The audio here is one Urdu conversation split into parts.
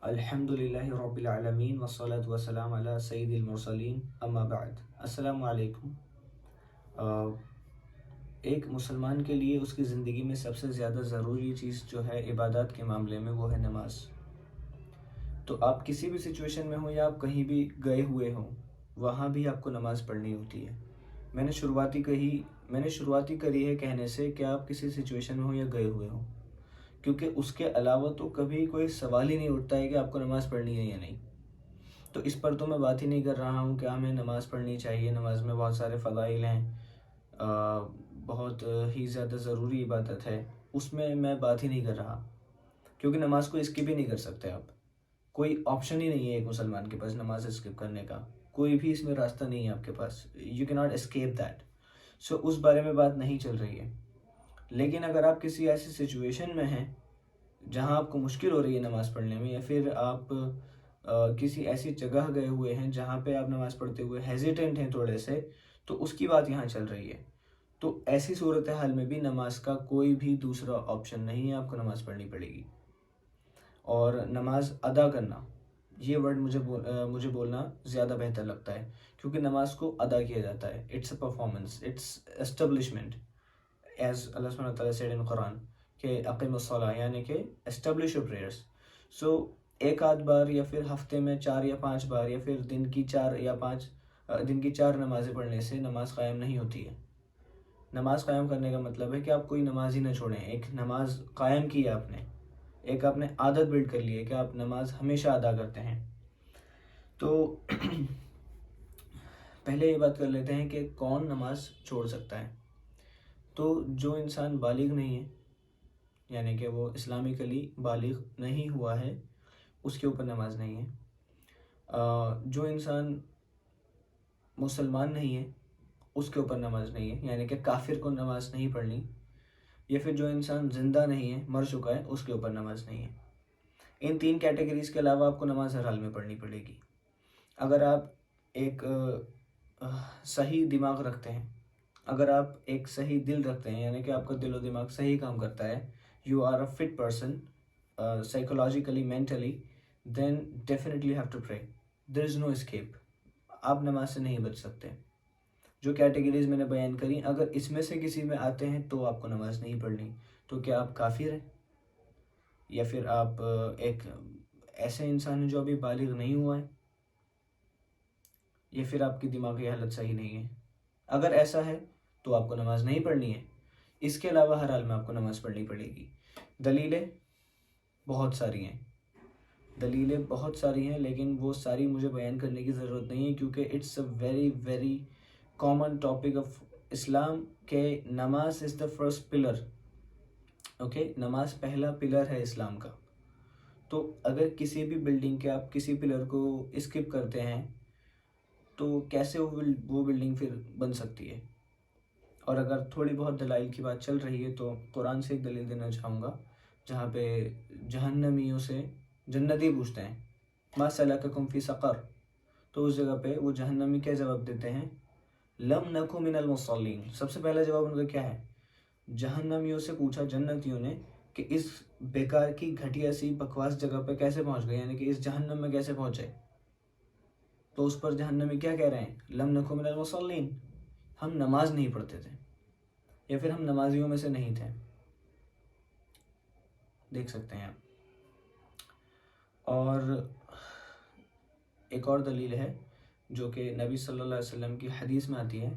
الحمد للہ رب العالمین والصلاة والسلام علی سید المرسلین اما بعد۔ السلام علیکم۔ ایک مسلمان کے لیے اس کی زندگی میں سب سے زیادہ ضروری چیز جو ہے عبادات کے معاملے میں وہ ہے نماز۔ تو آپ کسی بھی سچویشن میں ہوں یا آپ کہیں بھی گئے ہوئے ہوں، وہاں بھی آپ کو نماز پڑھنی ہوتی ہے۔ میں نے شروعاتی کری ہے کہنے سے کہ آپ کسی سچویشن میں ہوں یا گئے ہوئے ہوں، کیونکہ اس کے علاوہ تو کبھی کوئی سوال ہی نہیں اٹھتا ہے کہ آپ کو نماز پڑھنی ہے یا نہیں۔ تو اس پر تو میں بات ہی نہیں کر رہا ہوں کہ ہمیں نماز پڑھنی چاہیے، نماز میں بہت سارے فضائل ہیں، بہت ہی زیادہ ضروری عبادت ہے، اس میں بات ہی نہیں کر رہا، کیونکہ نماز کو اسکپ ہی نہیں کر سکتے آپ۔ کوئی آپشن ہی نہیں ہے ایک مسلمان کے پاس نماز اسکپ کرنے کا، کوئی بھی اس میں راستہ نہیں ہے آپ کے پاس، یو کی ناٹ اسکیپ دیٹ۔ سو اس بارے میں بات نہیں چل رہی ہے۔ لیکن اگر آپ کسی ایسی سچویشن میں ہیں جہاں آپ کو مشکل ہو رہی ہے نماز پڑھنے میں، یا پھر آپ کسی ایسی جگہ گئے ہوئے ہیں جہاں پہ آپ نماز پڑھتے ہوئے ہیزیٹنٹ ہیں تھوڑے سے، تو اس کی بات یہاں چل رہی ہے۔ تو ایسی صورتحال میں بھی نماز کا کوئی بھی دوسرا آپشن نہیں ہے، آپ کو نماز پڑھنی پڑے گی۔ اور نماز ادا کرنا، یہ ورڈ مجھے بولنا زیادہ بہتر لگتا ہے، کیونکہ نماز کو ادا کیا جاتا ہے، it's a performance, it's establishment, as Allah سبحانہ وتعالیٰ سیڈ ان قرآن کہ اقیم الصلاۃ، یعنی کہ اسٹیبلش یور پریئرس۔ سو ایک آدھ بار یا پھر ہفتے میں 4 یا 5 بار یا پھر دن کی 4 نمازیں پڑھنے سے نماز قائم نہیں ہوتی ہے۔ نماز قائم کرنے کا مطلب ہے کہ آپ کوئی نماز ہی نہ چھوڑیں، ایک نماز قائم کی ہے آپ نے، ایک آپ نے عادت بلڈ کر لی ہے کہ آپ نماز ہمیشہ ادا کرتے ہیں۔ تو پہلے یہ بات کر لیتے ہیں کہ کون نماز چھوڑ سکتا ہے۔ تو جو انسان بالغ نہیں ہے، یعنی کہ وہ اسلامکلی بالغ نہیں ہوا ہے، اس کے اوپر نماز نہیں ہے۔ جو انسان مسلمان نہیں ہے، اس کے اوپر نماز نہیں ہے، یعنی کہ کافر کو نماز نہیں پڑھنی، یا پھر جو انسان زندہ نہیں ہے، مر چکا ہے، اس کے اوپر نماز نہیں ہے۔ ان 3 کیٹیگریز کے علاوہ آپ کو نماز ہر حال میں پڑھنی پڑے گی۔ اگر آپ ایک صحیح دماغ رکھتے ہیں، اگر آپ ایک صحیح دل رکھتے ہیں، یعنی کہ آپ کا دل و دماغ صحیح کام کرتا ہے، you are a fit person, psychologically, mentally, then definitely have to pray. There is no escape. آپ نماز سے نہیں بچ سکتے۔ جو کیٹیگریز میں نے بیان کری، اگر اس میں سے کسی میں آتے ہیں تو آپ کو نماز نہیں پڑھنی۔ تو کیا آپ کافر ہیں، یا پھر آپ ایک ایسے انسان ہیں جو ابھی بالغ نہیں ہوا ہے، یا پھر آپ کی دماغی حالت صحیح نہیں ہے؟ اگر ایسا ہے تو آپ کو نماز نہیں پڑھنی ہے۔ اس کے علاوہ ہر حال میں آپ کو نماز پڑھنی پڑے گی۔ دلیلیں بہت ساری ہیں، لیکن وہ ساری مجھے بیان کرنے کی ضرورت نہیں ہے، کیونکہ it's a very very common topic of Islam کہ نماز is the first pillar. Okay, نماز پہلا پلر ہے اسلام کا۔ تو اگر کسی بھی بلڈنگ کے آپ کسی پلر کو اسکپ کرتے ہیں تو کیسے وہ بلڈنگ پھر بن سکتی ہے؟ اور اگر تھوڑی بہت دلائل کی بات چل رہی ہے تو قرآن سے ایک دلیل دینا چاہوں گا، جہاں پہ جہنمیوں سے جنتی پوچھتے ہیں ما سلککم فی سقر، تو اس جگہ پہ وہ جہنمی کیا جواب دیتے ہیں؟ لم نکو من المصلین۔ سب سے پہلا جواب ان کا کیا ہے؟ جہنمیوں سے پوچھا جنتیوں نے کہ اس بیکار کی گھٹیا سی بکواس جگہ پہ کیسے پہنچ گئے، یعنی کہ اس جہنم میں کیسے پہنچے؟ تو اس پر جہنمی کیا کہہ رہے ہیں؟ لم نکو من المصلین، ہم نماز نہیں پڑھتے تھے، یا پھر ہم نمازیوں میں سے نہیں تھے۔ دیکھ سکتے ہیں آپ۔ اور ایک اور دلیل ہے جو کہ نبی صلی اللہ علیہ وسلم کی حدیث میں آتی ہے،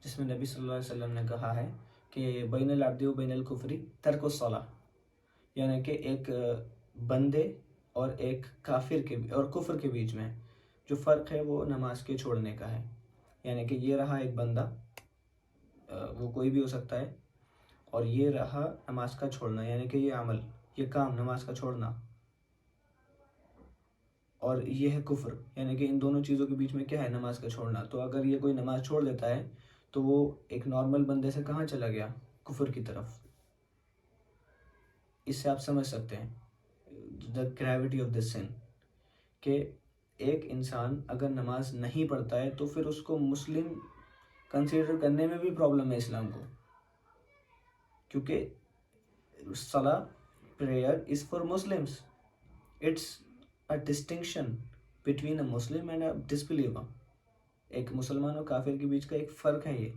جس میں نبی صلی اللہ علیہ وسلم نے کہا ہے کہ بین العبد و بین الکفر ترک الصلاۃ، یعنی کہ ایک بندے اور ایک کافر اور کفر کے بیچ میں جو فرق ہے وہ نماز کے چھوڑنے کا ہے۔ یعنی کہ یہ رہا ایک بندہ، وہ کوئی بھی ہو سکتا ہے، اور یہ رہا نماز کا چھوڑنا، یعنی کہ یہ عمل، یہ کام نماز کا چھوڑنا، اور یہ ہے کفر، یعنی کہ ان دونوں چیزوں کے بیچ میں کیا ہے؟ نماز کا چھوڑنا۔ تو اگر یہ کوئی نماز چھوڑ دیتا ہے تو وہ ایک نارمل بندے سے کہاں چلا گیا؟ کفر کی طرف۔ اس سے آپ سمجھ سکتے ہیں the gravity of this sin، کہ ایک انسان اگر نماز نہیں پڑھتا ہے تو پھر اس کو مسلم کنسیڈر کرنے میں بھی پرابلم ہے اسلام کو، کیونکہ صلاح prayer is for Muslims، it's a distinction between a Muslim and a disbeliever. ایک مسلمان اور کافر کے بیچ کا ایک فرق ہے یہ.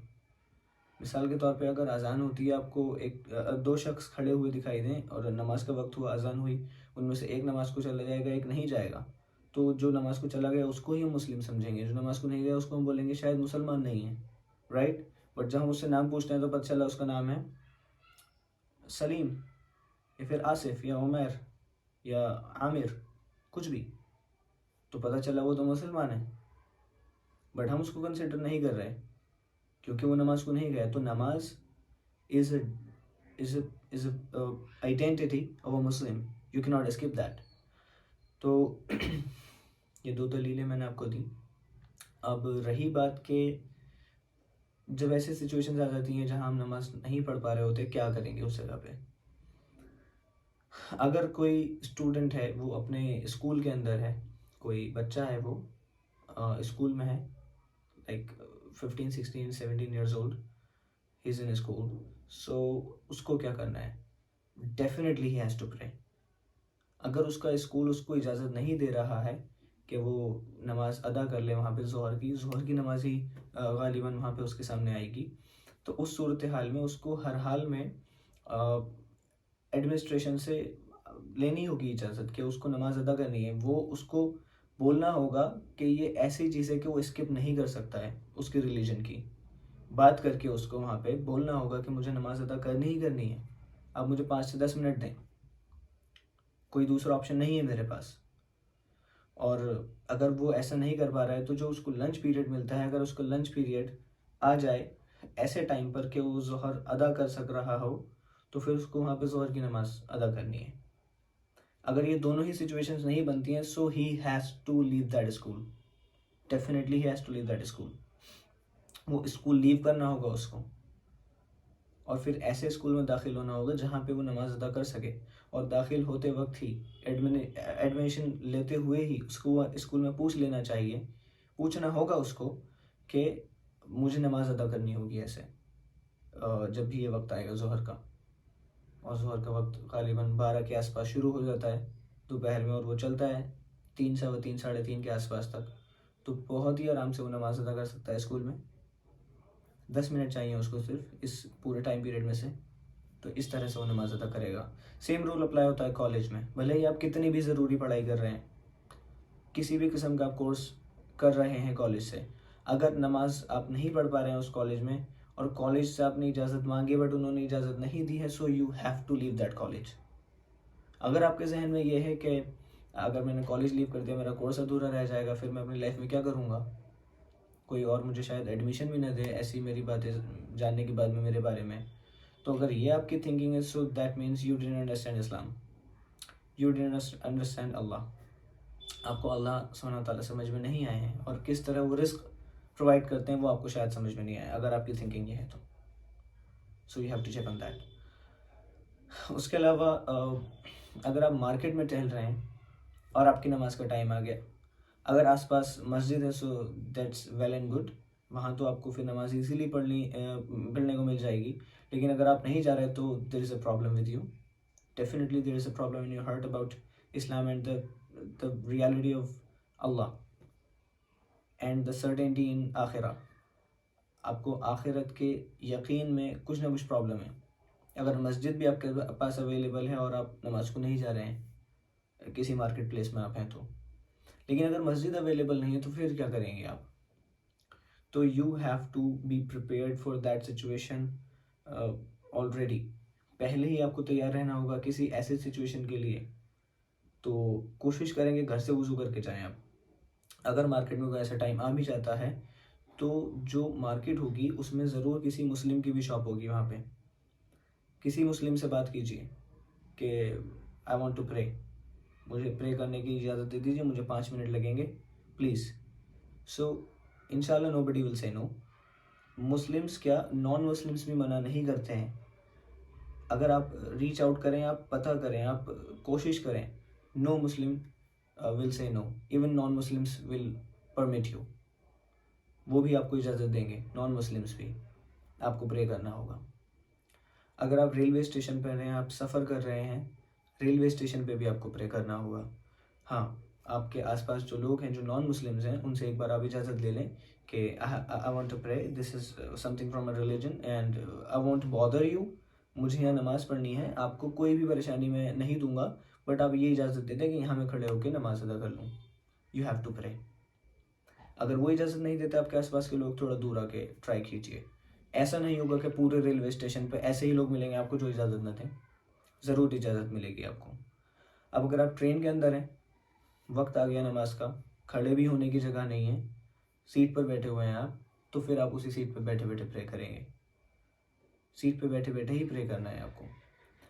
مثال کے طور پہ اگر اذان ہوتی ہے، آپ کو دو شخص کھڑے ہوئے دکھائی دیں اور نماز کا وقت ہوا، اذان ہوئی، ان میں سے ایک نماز کو چلا جائے گا، ایک نہیں جائے گا، تو جو نماز کو چلا گیا اس کو ہی ہم مسلم سمجھیں گے، جو نماز کو نہیں گیا اس کو ہم بولیں گے شاید مسلمان نہیں ہے، رائٹ. بٹ جب ہم اس سے نام پوچھتے ہیں تو پتہ چلا اس کا نام ہے سلیم یا پھر آصف یا عمیر یا عامر، کچھ بھی، تو پتہ چلا وہ تو مسلمان ہے. بٹ ہم اس کو کنسیڈر نہیں کر رہے کیونکہ وہ نماز کو نہیں گیا. تو نماز is a identity of a Muslim. You cannot escape that. تو یہ دو دلیلیں میں نے آپ کو دی. اب رہی بات کہ جب ایسے سچویشنز آ جاتی ہیں جہاں ہم نماز نہیں پڑھ پا رہے ہوتے، کیا کریں گے اس جگہ پہ. اگر کوئی اسٹوڈنٹ ہے، وہ اپنے اسکول کے اندر ہے، کوئی بچہ ہے، وہ اسکول میں ہے، like 15 16 17 years old, he is in school. So اس کو کیا کرنا ہے؟ Definitely he has to pray. اگر اس کا اسکول اس کو اجازت نہیں دے رہا ہے کہ وہ نماز ادا کر لے وہاں پہ، ظہر کی نماز ہی غالباً وہاں پہ اس کے سامنے آئے گی، تو اس صورتحال میں اس کو ہر حال میں ایڈمنسٹریشن سے لینی ہوگی اجازت کہ اس کو نماز ادا کرنی ہے. وہ اس کو بولنا ہوگا کہ یہ ایسی چیز ہے کہ وہ اسکپ نہیں کر سکتا ہے اس کے ریلیجن کی. بات کر کے اس کو وہاں پہ بولنا ہوگا کہ مجھے نماز ادا کرنی ہی کرنی ہے، آپ مجھے 5 سے 10 منٹ دیں، کوئی دوسرا آپشن نہیں ہے میرے پاس. اور اگر وہ ایسا نہیں کر پا رہا ہے تو جو اس کو لنچ پیریڈ ملتا ہے، اگر اس کو لنچ پیریڈ آ جائے ایسے ٹائم پر کہ وہ ظہر ادا کر سک رہا ہو، تو پھر اس کو وہاں پہ ظہر کی نماز ادا کرنی ہے. اگر یہ دونوں ہی سچویشنز نہیں بنتی ہیں، so he has to leave that school. Definitely he has to leave that school. وہ اسکول لیو کرنا ہوگا اس کو، اور پھر ایسے اسکول میں داخل ہونا ہوگا جہاں پہ وہ نماز ادا کر سکے. اور داخل ہوتے وقت ہی، ایڈمیشن لیتے ہوئے ہی اس کو اسکول میں پوچھنا ہوگا اس کو کہ مجھے نماز ادا کرنی ہوگی ایسے، جب بھی یہ وقت آئے گا ظہر کا. اور ظہر کا وقت غالباً 12 کے آس پاس شروع ہو جاتا ہے دوپہر میں، اور وہ چلتا ہے 3 سوا 3 ساڑھے 3 کے آس پاس تک. تو بہت ہی آرام سے وہ نماز ادا کر سکتا ہے اسکول میں. 10 منٹ چاہیے اس کو صرف اس پورے ٹائم پیریڈ میں سے، تو اس طرح سے وہ نماز ادا کرے گا. سیم رول اپلائی ہوتا ہے کالج میں. بھلے ہی آپ کتنی بھی ضروری پڑھائی کر رہے ہیں، کسی بھی قسم کا آپ کورس کر رہے ہیں کالج سے، اگر نماز آپ نہیں پڑھ پا رہے ہیں اس کالج میں اور کالج سے آپ نے اجازت مانگی بٹ انہوں نے اجازت نہیں دی ہے، so you have to leave that college. اگر آپ کے ذہن میں یہ ہے کہ اگر میں نے کالج لیو کر دیا میرا کورس ادھورا رہ جائے گا، پھر میں اپنی لائف میں کیا کروں گا، کوئی اور مجھے شاید ایڈمیشن بھی نہ دے، ایسی میری باتیں جاننے کے بعد میں میرے بارے میں. تو اگر یہ آپ کی تھنکنگ ہے، so that means you don't understand Islam, you don't understand Allah. آپ کو اللہ سبحانہ تعالیٰ سمجھ میں نہیں آئے ہیں، اور کس طرح وہ رزق پرووائڈ کرتے ہیں وہ آپ کو شاید سمجھ میں نہیں آئے اگر آپ کی تھنکنگ یہ ہے تو. So you have to check on that. اس کے علاوہ اگر آپ مارکیٹ میں ٹہل رہے ہیں اور آپ کی نماز کا ٹائم آ گیا، اگر آس پاس مسجد ہے so that's well and good, وہاں تو آپ کو پھر نماز ایزیلی پڑھنے کو مل جائے گی. لیکن اگر آپ نہیں جا رہے تو there is a problem with you. Definitely there is a problem in your heart about Islam and the reality of Allah and the certainty in آخرہ. آپ کو آخرت کے یقین میں کچھ نہ کچھ پرابلم ہے. اگر مسجد بھی آپ کے پاس اویلیبل ہے اور آپ نماز کو نہیں جا رہے ہیں، کسی مارکیٹ پلیس میں آپ ہیں تو، لیکن اگر مسجد اویلیبل نہیں ہے تو پھر کیا کریں گے آپ؟ تو you have to be prepared for that situation already. پہلے ہی آپ کو تیار رہنا ہوگا کسی ایسے سچویشن کے لیے. تو کوشش کریں گے گھر سے وضو کر کے جائیں آپ. اگر مارکیٹ میں کوئی ایسا ٹائم آ بھی جاتا ہے تو جو مارکیٹ ہوگی اس میں ضرور کسی مسلم کی بھی شاپ ہوگی، وہاں پہ کسی مسلم سے بات کیجیے کہ آئی وانٹ ٹو پرے، مجھے پرے کرنے کی اجازت دے دیجیے، مجھے 5 منٹ لگیں گے پلیز. سو انشاءاللہ نو بڈی ول سے نو. مسلمس کیا، نان مسلمس بھی منع نہیں کرتے ہیں. اگر آپ ریچ آؤٹ کریں، آپ پتہ کریں، آپ کوشش کریں، no Muslim will say no, even non-Muslims will permit you. وہ بھی آپ کو اجازت دیں گے، نان مسلمس بھی. آپ کو پرے کرنا ہوگا. اگر آپ ریلوے اسٹیشن پہ رہے ہیں، آپ سفر کر رہے ہیں، ریلوے اسٹیشن پہ بھی آپ کو پرے کرنا ہوگا. ہاں، آپ کے آس پاس جو لوگ ہیں جو نان مسلمز ہیں ان سے ایک بار آپ اجازت لے لیں کہ I want to pray, this is something from a religion and I won't bother you. مجھے یہاں نماز پڑھنی ہے، آپ کو کوئی بھی پریشانی میں نہیں دوں گا، بٹ آپ یہ اجازت دے دیں کہ یہاں میں کھڑے ہو کے نماز ادا کر لوں. You have to pray. اگر وہ اجازت نہیں دیتے آپ کے آس پاس کے لوگ، تھوڑا دور آ کے ٹرائی کیجیے. ایسا نہیں ہوگا کہ پورے ریلوے اسٹیشن پہ ایسے ہی لوگ ملیں گے آپ کو جو اجازت نہ دیں، ضرور اجازت ملے گی آپ کو. اب اگر آپ ٹرین کے اندر ہیں، وقت آ گیا نماز کا، کھڑے بھی ہونے کی جگہ نہیں ہے، سیٹ پر بیٹھے ہوئے ہیں آپ، تو پھر آپ اسی سیٹ پہ بیٹھے بیٹھے پرے کریں گے. سیٹ پہ بیٹھے بیٹھے ہی پرے کرنا ہے آپ کو.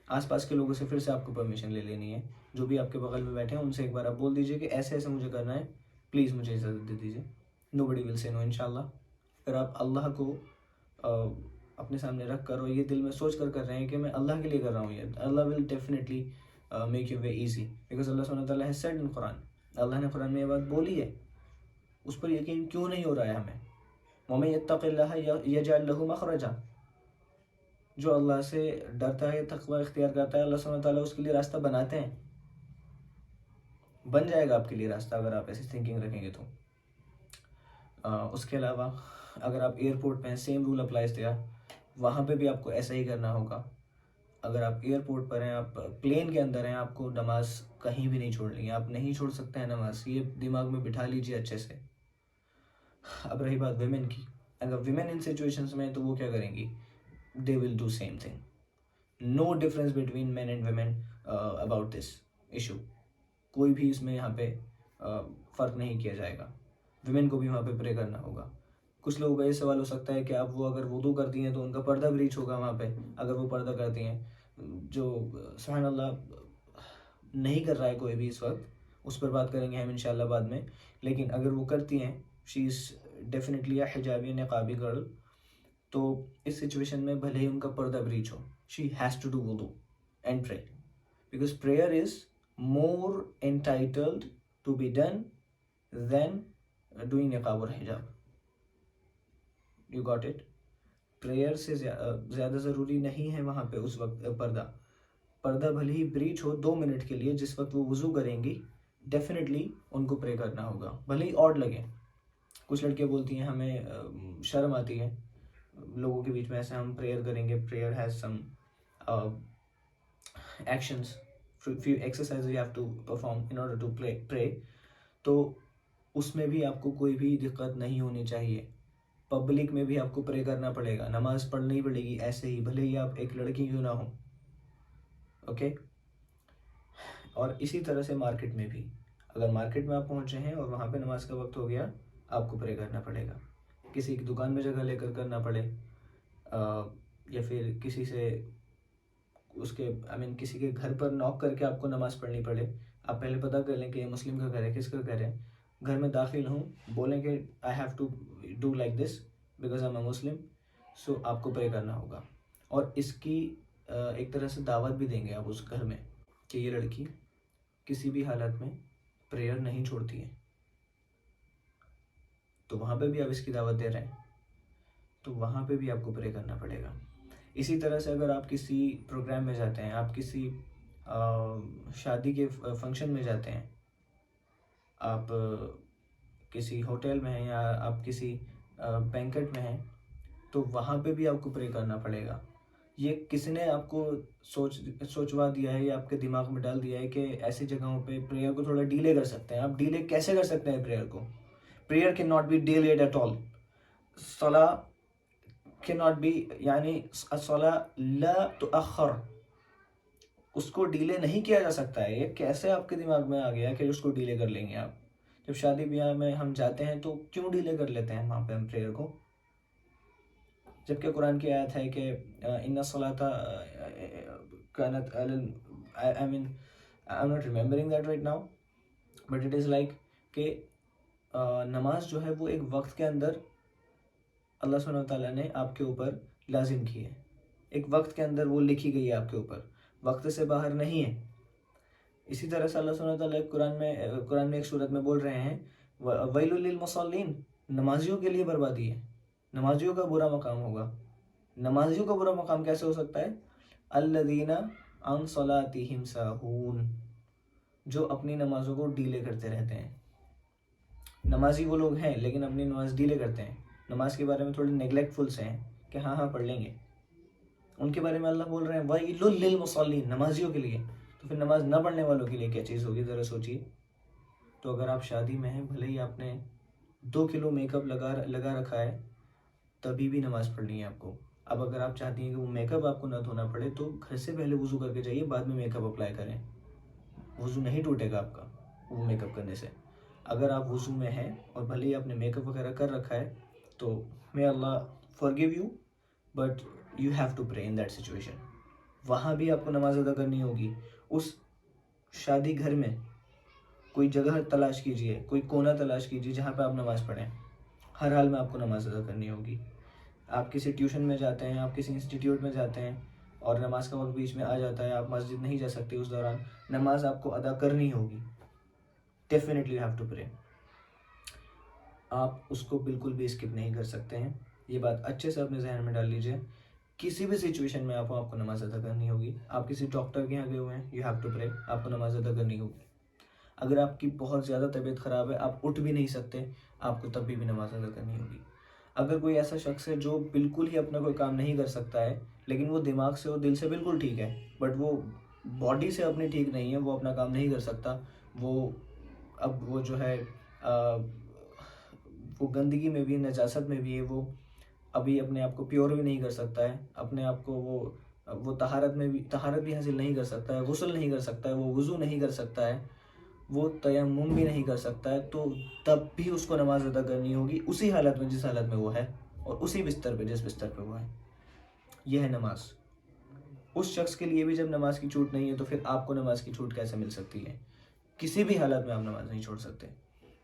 آس پاس کے لوگوں سے پھر سے آپ کو پرمیشن لے لینی ہے، جو بھی آپ کے بغل میں بیٹھے ہیں ان سے ایک بار آپ بول دیجیے کہ ایسے ایسے مجھے کرنا ہے، پلیز مجھے اجازت دے دیجیے. نوبڈی ول سے نو انشاءاللہ. پھر آپ اللہ کو اپنے سامنے رکھ کر اور یہ دل میں سوچ کر رہے ہیں کہ میں اللہ کے لیے کر رہا ہوں یہ. Allah will definitely make your way easy, because Allah سبحانہ وتعالیٰ ہیز سیڈ ان قرآن. اللہ نے قرآن میں یہ بات بولی ہے، اس پر یقین کیوں نہیں ہو رہا ہے ہمیں؟ وَمَن يَتَّقِ اللَّهَ يَجْعَلْ لَهُ مَخْرَجًا. جو اللہ سے ڈرتا ہے، تقوی اختیار کرتا ہے، اللہ سبحانہ وتعالیٰ اس کے لیے راستہ بناتے ہیں. بن جائے گا آپ کے لیے راستہ اگر آپ ایسی تھنکنگ رکھیں گے تو. اس کے علاوہ اگر آپ ایئرپورٹ پہ ہیں، سیم رول اپلائز دیا، وہاں پہ بھی آپ کو ایسا ہی کرنا ہوگا. اگر آپ ایئرپورٹ پر ہیں، آپ پلین کے اندر ہیں، آپ کو نماز کہیں بھی نہیں چھوڑنی ہے. آپ نہیں چھوڑ سکتے ہیں نماز، یہ دماغ میں بٹھا لیجیے اچھے سے. اب رہی بات ویمن کی، اگر ویمن ان سچویشنز میں تو وہ کیا کریں گی؟ They will do same thing. No difference between men and women about this issue. کوئی بھی اس میں یہاں پہ فرق نہیں کیا جائے گا. ویمن کو بھی وہاں پہ پرے کرنا ہوگا. کچھ لوگوں کا یہ سوال ہو سکتا ہے کہ اب وہ اگر وضو کرتی ہیں تو ان کا پردہ بریچ ہوگا وہاں پہ، اگر وہ پردہ کرتی ہیں، جو سبحان اللہ نہیں کر رہا ہے کوئی بھی اس وقت، اس پر بات کریں گے ہم انشاءاللہ بعد میں. لیکن اگر وہ کرتی ہیں، شی از ڈیفینیٹلی حجابی نقابی گرل، تو اس سچویشن میں بھلے ہی ان کا پردہ بریچ ہو، شی ہیز ٹو ڈو وضو and pray, because prayer is more entitled to be done then doing نقاب اور حجاب. You got it? پریئر سے زیادہ ضروری نہیں ہے وہاں پہ اس وقت پردہ بھلے ہی بریچ ہو 2 منٹ کے لیے، جس وقت وہ وضو کریں گی ڈیفینیٹلی ان کو پرے کرنا ہوگا، بھلے ہی آڈ لگے. کچھ لڑکیاں بولتی ہیں ہمیں شرم آتی ہے لوگوں کے بیچ میں ایسے ہم پریئر کریں گے. Prayer has some actions, few exercise you have to perform in order to pray. تو اس میں بھی آپ کو کوئی بھی دقت نہیں ہونی چاہیے. پبلک میں بھی آپ کو پرے کرنا پڑے گا، نماز پڑھنی پڑے گی ایسے ہی، بھلے ہی آپ ایک لڑکی کیوں نہ ہوں. اوکے. اور اسی طرح سے مارکیٹ میں بھی، اگر مارکیٹ میں آپ پہنچے ہیں اور وہاں پہ نماز کا وقت ہو گیا، آپ کو پرے کرنا پڑے گا. کسی کی دکان میں جگہ لے کر کرنا پڑے، یا پھر کسی سے اس کے کسی کے گھر پر ناک کر کے آپ کو نماز پڑھنی پڑے. آپ پہلے پتہ کر لیں کہ یہ مسلم کا گھر ہے، کس کا گھر ہے. گھر میں داخل ہوں، بولیں کہ I have to do like this because I am a Muslim. So آپ کو پرے کرنا ہوگا. اور اس کی ایک طرح سے دعوت بھی دیں گے آپ اس گھر میں کہ یہ لڑکی کسی بھی حالت میں پریئر نہیں چھوڑتی ہے. تو وہاں پہ بھی آپ اس کی دعوت دے رہے ہیں، تو وہاں پہ بھی آپ کو پرے کرنا پڑے گا. اسی طرح سے اگر آپ کسی پروگرام میں جاتے ہیں، آپ کسی شادی کے فنکشن میں جاتے ہیں، آپ کسی ہوٹل میں ہیں یا آپ کسی بینکٹ میں ہیں، تو وہاں پہ بھی آپ کو پرے کرنا پڑے گا. یہ کس نے آپ کو سوچوا دیا ہے یا آپ کے دماغ میں ڈال دیا ہے کہ ایسی جگہوں پہ پریئر کو تھوڑا ڈیلے کر سکتے ہیں؟ آپ ڈیلے کیسے کر سکتے ہیں پریئر کو؟ Prayer can not be delayed at all. صلاح کین ناٹ بی، یعنی الصلاح لا تؤخر، اس کو ڈیلے نہیں کیا جا سکتا ہے. یہ کیسے آپ کے دماغ میں آ گیا کہ اس کو ڈیلے کر لیں گے آپ؟ جب شادی بیاہ میں ہم جاتے ہیں تو کیوں ڈیلے کر لیتے ہیں وہاں پہ ہم پریئر کو؟ جبکہ قرآن کی آیت ہے کہ ان الصلاۃ کانت I'm not remembering that right now, but it is like کہ نماز جو ہے وہ ایک وقت کے اندر اللہ سبحانہ وتعالیٰ نے آپ کے اوپر لازم کی ہے. ایک وقت کے اندر وہ لکھی گئی ہے آپ کے اوپر، وقت سے باہر نہیں ہے. اسی طرح سے اللہ سبحانہ وتعالیٰ قرآن میں ایک سورت میں بول رہے ہیں ویل للمصلین، نمازیوں کے لیے بربادی ہے، نمازیوں کا برا مقام ہوگا. نمازیوں کا برا مقام کیسے ہو سکتا ہے؟ الذین عن صلاتہم ساہون، جو اپنی نمازوں کو ڈیلے کرتے رہتے ہیں. نمازی وہ لوگ ہیں لیکن اپنی نماز ڈیلے کرتے ہیں, نماز کے بارے میں تھوڑے نیگلیکٹفل سے ہیں کہ ہاں پڑھ لیں گے. ان کے بارے میں اللہ بول رہے ہیں وَيْلٌ لِّلْمُصَلِّينَ, نمازیوں کے لیے. تو پھر نماز نہ پڑھنے والوں کے لیے کیا چیز ہوگی, ذرا سوچیے. تو اگر آپ شادی میں ہیں, بھلے ہی آپ نے 2 کلو میک اپ لگا رکھا ہے, تبھی بھی نماز پڑھنی ہے آپ کو. اب اگر آپ چاہتی ہیں کہ وہ میک اپ آپ کو نہ دھونا پڑے تو گھر سے پہلے وضو کر کے جائیے, بعد میں میک اپ اپلائی کریں. وضو نہیں ٹوٹے گا آپ کا وہ میک اپ کرنے سے. اگر آپ وضو میں ہیں اور بھلے ہی آپ نے میک اپ وغیرہ کر رکھا ہے تو may Allah forgive you, but you have to pray in that situation. وہاں بھی آپ کو نماز ادا کرنی ہوگی. اس شادی گھر میں کوئی جگہ تلاش کیجئے, کوئی کونا تلاش کیجئے جہاں پہ آپ نماز پڑھیں. ہر حال میں آپ کو نماز ادا کرنی ہوگی. آپ کسی ٹیوشن میں جاتے ہیں, آپ کسی انسٹیٹیوٹ میں جاتے ہیں اور نماز کا وقت بیچ میں آ جاتا ہے, آپ مسجد نہیں جا سکتے, اس دوران نماز آپ کو ادا کرنی ہوگی. Definitely you have to pray. آپ اس کو بالکل بھی اسکپ نہیں کر سکتے ہیں. یہ بات اچھے سے اپنے ذہن میں ڈال لیجئے. کسی بھی سچویشن میں آپ کو نماز ادا کرنی ہوگی. آپ کسی ڈاکٹر کے یہاں گئے ہوئے ہیں, یو ہیو ٹو پرے, آپ کو نماز ادا کرنی ہوگی. اگر آپ کی بہت زیادہ طبیعت خراب ہے, آپ اٹھ بھی نہیں سکتے, آپ کو تب بھی نماز ادا کرنی ہوگی. اگر کوئی ایسا شخص ہے جو بالکل ہی اپنا کوئی کام نہیں کر سکتا ہے, لیکن وہ دماغ سے اور دل سے بالکل ٹھیک ہے, بٹ وہ باڈی سے اپنی ٹھیک نہیں ہے, وہ اپنا کام نہیں کر سکتا, وہ جو ہے وہ گندگی میں بھی, نجاست میں بھی ہے, وہ ابھی اپنے آپ کو پیور بھی نہیں کر سکتا ہے, اپنے آپ کو وہ طہارت بھی حاصل نہیں کر سکتا ہے, غسل نہیں کر سکتا ہے, وہ وضو نہیں کر سکتا ہے, وہ تیمم بھی نہیں کر سکتا ہے, تو تب بھی اس کو نماز ادا کرنی ہوگی اسی حالت میں جس حالت میں وہ ہے, اور اسی بستر پہ جس بستر پہ وہ ہے. یہ ہے نماز. اس شخص کے لیے بھی جب نماز کی چھوٹ نہیں ہے تو پھر آپ کو نماز کی چھوٹ کیسے مل سکتی ہے؟ کسی بھی حالت میں آپ نماز نہیں چھوڑ سکتے.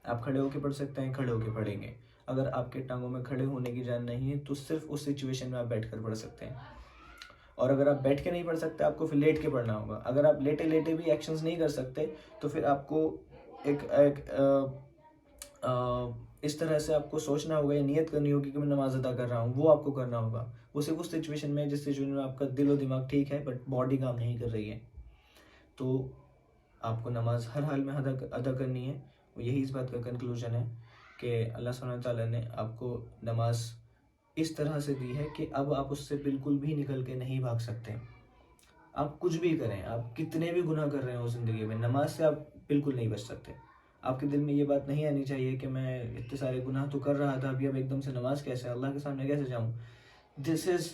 آپ کھڑے ہو کے پڑھ سکتے ہیں, کھڑے ہو کے پڑھیں گے. اگر آپ کے ٹانگوں میں کھڑے ہونے کی جان نہیں ہے تو صرف اس سچویشن میں آپ بیٹھ کر پڑھ سکتے ہیں. اور اگر آپ بیٹھ کے نہیں پڑھ سکتے, آپ کو پھر لیٹ کے پڑھنا ہوگا. اگر آپ لیٹے لیٹے بھی ایکشنز نہیں کر سکتے تو پھر آپ کو اس طرح سے آپ کو سوچنا ہوگا یا نیت کرنی ہوگی کہ میں نماز ادا کر رہا ہوں, وہ آپ کو کرنا ہوگا. وہ صرف اس سچویشن میں جس سچویشن میں آپ کا دل و دماغ ٹھیک ہے بٹ باڈی کام نہیں کر رہی ہے. تو آپ کو نماز ہر حال میں ادا کرنی ہے. یہی اس بات کا کنکلوژن ہے کہ اللہ سبحانہ تعالیٰ نے آپ کو نماز اس طرح سے دی ہے کہ اب آپ اس سے بالکل بھی نکل کے نہیں بھاگ سکتے. آپ کچھ بھی کریں, آپ کتنے بھی گناہ کر رہے ہو زندگی میں, نماز سے آپ بالکل نہیں بچ سکتے. آپ کے دل میں یہ بات نہیں آنی چاہیے کہ میں اتنے سارے گناہ تو کر رہا تھا, ابھی اب ایک دم سے نماز کیسے, اللہ کے سامنے کیسے جاؤں. دس از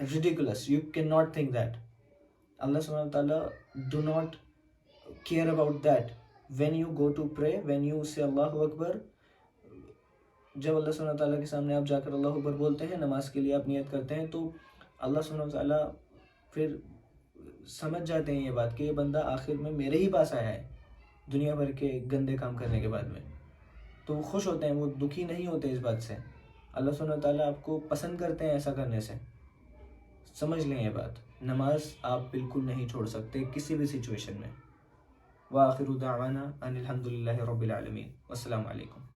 ridiculous. You cannot think that. Allah subhanahu wa ta'ala do not care about that. When you go to pray, when you say Allahu Akbar, جب اللہ سبحانہ تعالیٰ کے سامنے آپ جا کر اللہ اکبر بولتے ہیں, نماز کے لیے آپ نیت کرتے ہیں, تو اللہ سبحانہ تعالیٰ پھر سمجھ جاتے ہیں یہ بات کہ یہ بندہ آخر میں میرے ہی پاس آیا ہے دنیا بھر کے گندے کام کرنے کے بعد میں. تو وہ خوش ہوتے ہیں, وہ دکھی نہیں ہوتے اس بات سے. اللہ سبحانہ تعالیٰ آپ کو پسند کرتے ہیں ایسا کرنے سے. سمجھ لیں یہ بات. نماز آپ بالکل نہیں چھوڑ سکتے کسی بھی سچویشن میں. وآخر دعوانا ان الحمد للہ رب العالمین. والسلام علیکم.